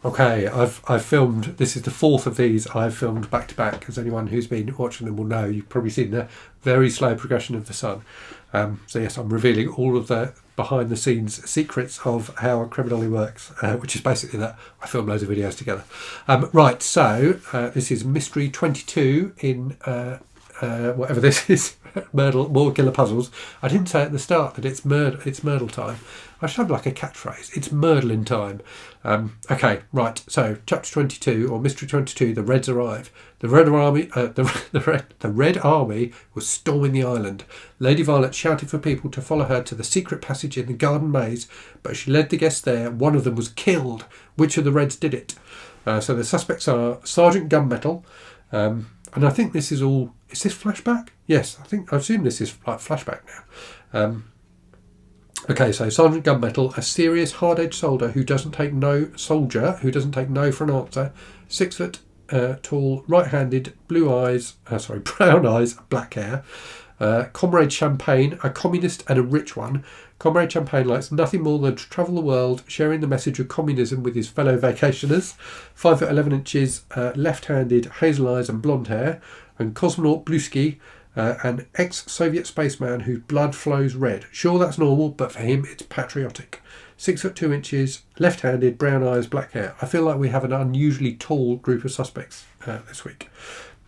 Okay, I've filmed. This is the fourth of these I've filmed back to back. As anyone who's been watching them will know, you've probably seen the very slow progression of the sun. So yes, I'm revealing all of the behind the scenes secrets of how a Criminally works, which is basically that I film loads of videos together. Right, so this is Mystery 22 in whatever this is, Murdle, More Killer Puzzles. I didn't say at the start that it's Murdle time. I should have like a catchphrase. It's Murdling time. Okay, right. So, Chapter 22 or Mystery 22. The Reds arrive. The Red Army, the Red Army was storming the island. Lady Violet shouted for people to follow her to the secret passage in the garden maze, but she led the guests there. One of them was killed. Which of the Reds did it? So the suspects are Sergeant Gunmetal, and I think this is all. Is this flashback? Yes, I assume this is like flashback now. Okay, so Sergeant Gunmetal, a serious, hard-edged soldier who doesn't take no for an answer. 6 foot tall, right-handed, brown eyes, black hair. Comrade Champagne, a communist and a rich one. Comrade Champagne likes nothing more than to travel the world, sharing the message of communism with his fellow vacationers. 5 foot 11 inches, left-handed, hazel eyes and blonde hair. And Cosmonaut Bluesky, an ex-Soviet spaceman whose blood flows red. Sure, that's normal, but for him, it's patriotic. 6 foot 2 inches, left-handed, brown eyes, black hair. I feel like we have an unusually tall group of suspects this week.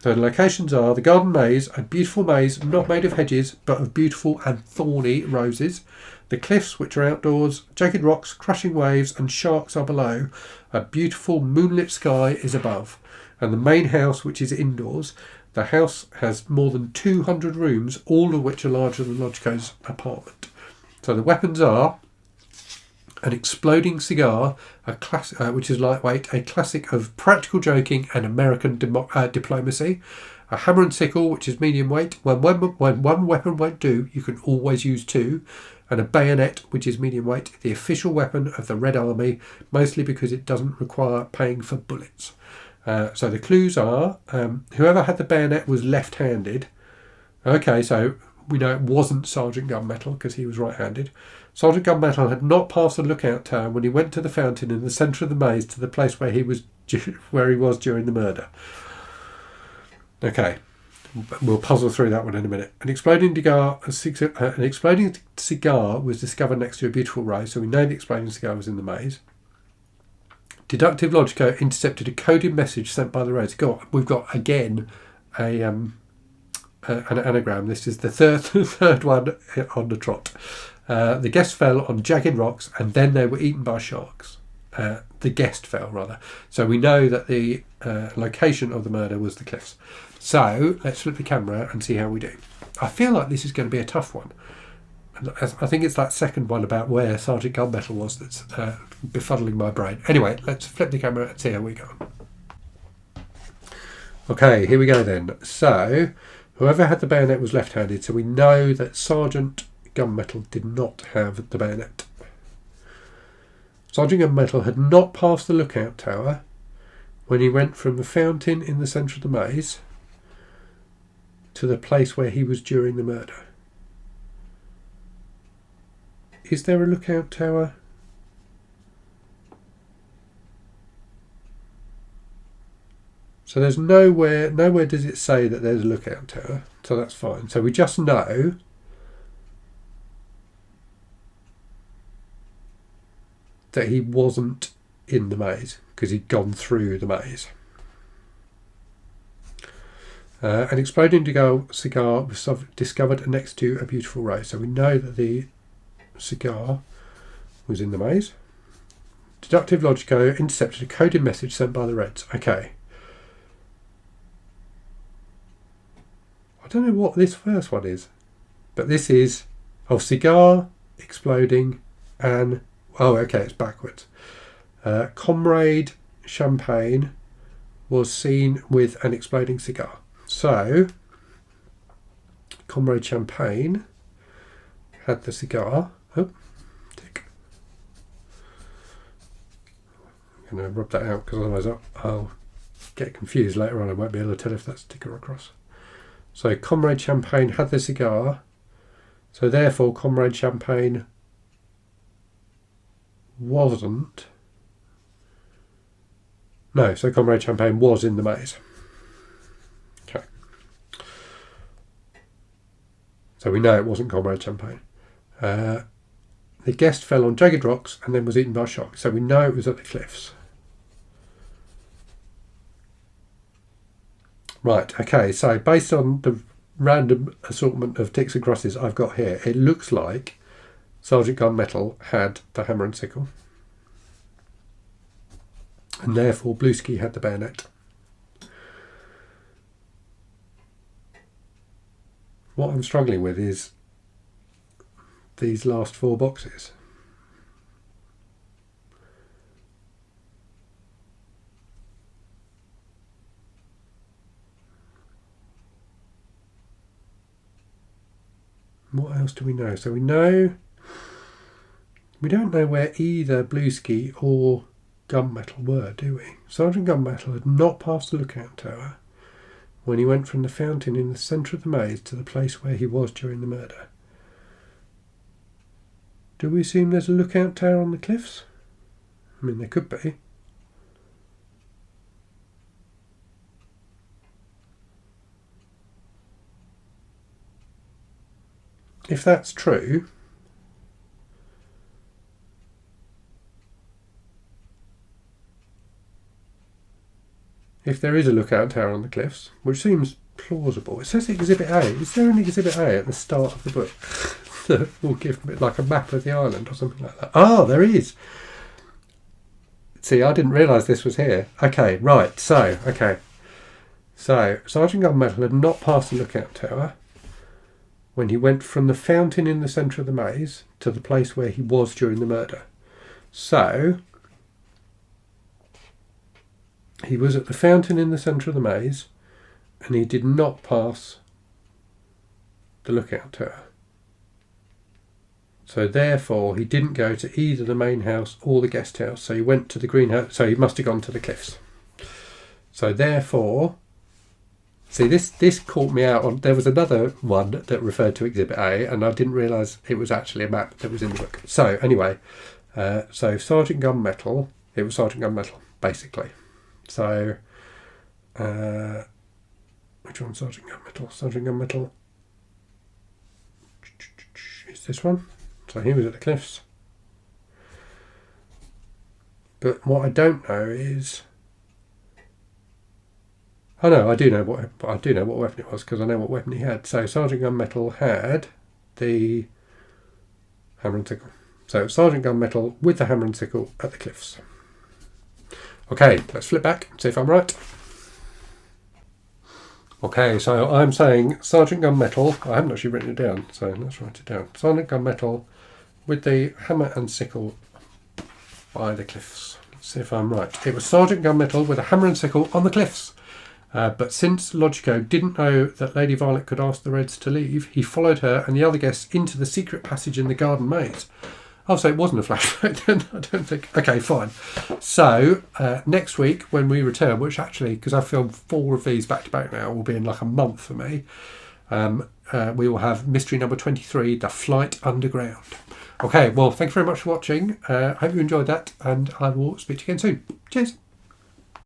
So the locations are the garden maze, a beautiful maze not made of hedges, but of beautiful and thorny roses. The cliffs, which are outdoors, jagged rocks, crashing waves, and sharks are below. A beautiful moonlit sky is above. And the main house, which is indoors. The house has more than 200 rooms, all of which are larger than Lodgeco's apartment. So the weapons are an exploding cigar, a which is lightweight, a classic of practical joking and American diplomacy. A hammer and sickle, which is medium weight. When one weapon won't do, you can always use two. And a bayonet, which is medium weight, the official weapon of the Red Army, mostly because it doesn't require paying for bullets. So the clues are, whoever had the bayonet was left-handed. Okay, so we know it wasn't Sergeant Gunmetal because he was right-handed. Sergeant Gunmetal had not passed the lookout tower when he went to the fountain in the centre of the maze to the place where he was during the murder. Okay, we'll puzzle through that one in a minute. An exploding cigar was discovered next to a beautiful rose, so we know the exploding cigar was in the maze. Deductive Logico intercepted a coded message sent by the Reds. We've got again an anagram. This is the third one on the trot. The guest fell on jagged rocks and then they were eaten by sharks. The guest fell, rather. So we know that the location of the murder was the cliffs. So let's flip the camera and see how we do. I feel like this is going to be a tough one. I think it's that second one about where Sergeant Gunmetal was that's befuddling my brain. Anyway, let's flip the camera and see how we go. Okay, here we go then. So, whoever had the bayonet was left-handed, so we know that Sergeant Gunmetal did not have the bayonet. Sergeant Gunmetal had not passed the lookout tower when he went from the fountain in the centre of the maze to the place where he was during the murder. Is there a lookout tower? So there's nowhere does it say that there's a lookout tower, so that's fine. So we just know that he wasn't in the maze because he'd gone through the maze. An exploding cigar was discovered next to a beautiful rose, so we know that the cigar was in the maze. Deductive Logico intercepted a coded message sent by the Reds. Okay. I don't know what this first one is, but this is cigar, exploding, and it's backwards. Comrade Champagne was seen with an exploding cigar. So, Comrade Champagne had the cigar. Tick. I'm going to rub that out because otherwise I'll get confused later on. I won't be able to tell if that's a tick or a cross. So Comrade Champagne had the cigar. So therefore Comrade Champagne wasn't No, so Comrade Champagne was in the maze. Okay. So we know it wasn't Comrade Champagne. The guest fell on jagged rocks and then was eaten by a shark. So we know it was at the cliffs. Right, okay, so based on the random assortment of ticks and crosses I've got here, it looks like Sergeant Gunmetal had the hammer and sickle. And therefore Blueski had the bayonet. What I'm struggling with is these last 4 boxes. What else do we know? So we don't know where either Blueski or Gunmetal were, do we? Sergeant Gunmetal had not passed the lookout tower when he went from the fountain in the centre of the maze to the place where he was during the murder. Do we assume there's a lookout tower on the cliffs? I mean, there could be. If that's true, if there is a lookout tower on the cliffs, which seems plausible. It says Exhibit A. Is there an Exhibit A at the start of the book that will give me like a map of the island or something like that? Oh, there is. See, I didn't realise this was here. Okay, right. So Sergeant Gunmetal had not passed the lookout tower when he went from the fountain in the centre of the maze to the place where he was during the murder. So he was at the fountain in the centre of the maze and he did not pass the lookout tower. So therefore he didn't go to either the main house or the guest house. So he went to the greenhouse. So he must have gone to the cliffs. So therefore, see, this caught me out on. There was another one that referred to Exhibit A, and I didn't realise it was actually a map that was in the book. So anyway, so Sergeant Gunmetal, it was Sergeant Gunmetal, basically. So, which one's Sergeant Gunmetal? Sergeant Gunmetal is this one. So he was at the cliffs. But what I don't know is. Oh no, I do know what weapon it was because I know what weapon he had. So Sergeant Gunmetal had the hammer and sickle. So Sergeant Gunmetal with the hammer and sickle at the cliffs. Okay, let's flip back and see if I'm right. Okay, so I'm saying Sergeant Gunmetal. I haven't actually written it down, so let's write it down. Sergeant Gunmetal with the hammer and sickle by the cliffs. Let's see if I'm right. It was Sergeant Gunmetal with a hammer and sickle on the cliffs. But since Logico didn't know that Lady Violet could ask the Reds to leave, he followed her and the other guests into the secret passage in the garden maze. Oh, so it wasn't a flashback then, I don't think. Okay, fine. So, next week when we return, which actually, because I've filmed 4 of these back to back now, will be in like a month for me, we will have mystery number 23, The Flight Underground. Okay, well, thank you very much for watching. I hope you enjoyed that, and I will speak to you again soon. Cheers.